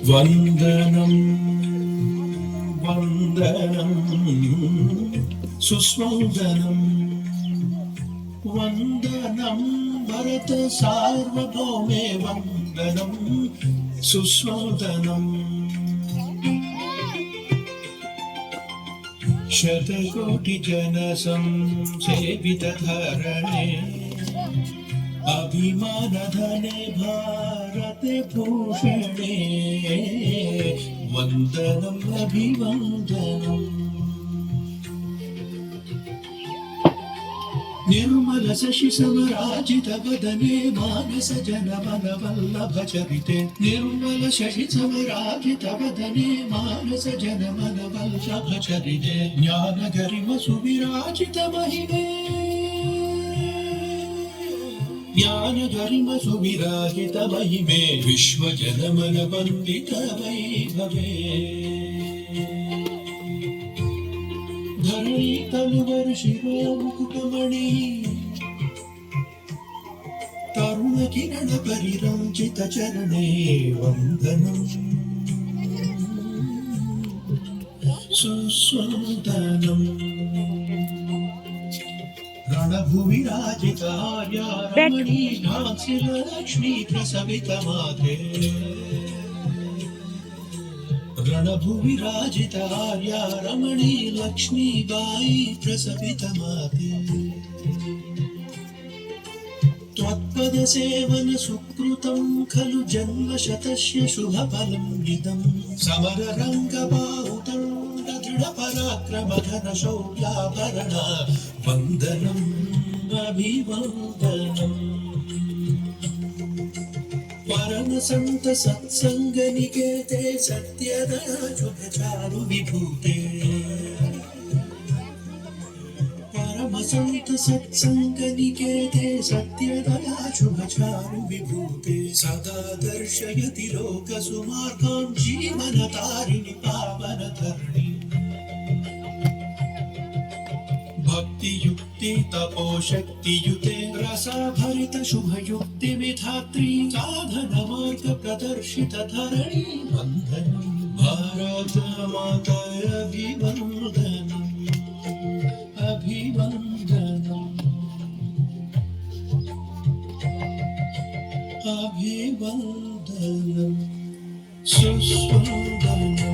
वन्दनं वन्दनं सुस्वन्दनं वन्दनं भरत सार्वभौमे वन्दनं सुस्वन्दनं शतकोटिजनसंसेवितधरणे अभिमानधने भारते भूषणे वन्दनम् अभिवन्दनम् निर्मल शशि समराजित वदने मानस जनमन वल्लभ चरिते निर्मल शशि समराजित वदने मानस जनमन वल्लभ चरिते ज्ञान गरिम सुविराजित महिमे ज्ञान गरिम सुविराजित महिमे विश्व जनमन वन्दित वैभवे धरणी तलवर शिरो मुकुटमणि तरुण किरण परिरंजित चरणे वन्दनम् सुस्वन्दनम् रणभुविराजितार्या रमणी झांसिलक्ष्मी प्रसवित माते रणभुविराजितार्या रमणी लक्ष्मीबाई प्रसवित माते त्वत्पदसेवन सुकृतं खलु जन्मशतस्य शुभफलम् इदं समररङ्गबाहुदण्ड दृढपराक्रमघन शौर्याभरण वन्दनम् अभिवन्दनम् परम संत सत्संग निकेते सत्यदया शुभचारु विभूते परम संत सत्संग निकेते सत्यदया शुभचारु विभूते सदा दर्शयति लोक सुमार्गां जीवन तारिणि पावन धरणी भक्ति युक्ति तपो शक्ति युते रसा भरित शुभ युक्ति विधात्री साधन मार्ग प्रदर्शित धरणी वन्दनं भारत माता अभिवन्दनं अभिवन्दनं अभिवन्दनं सुस्वन्दनं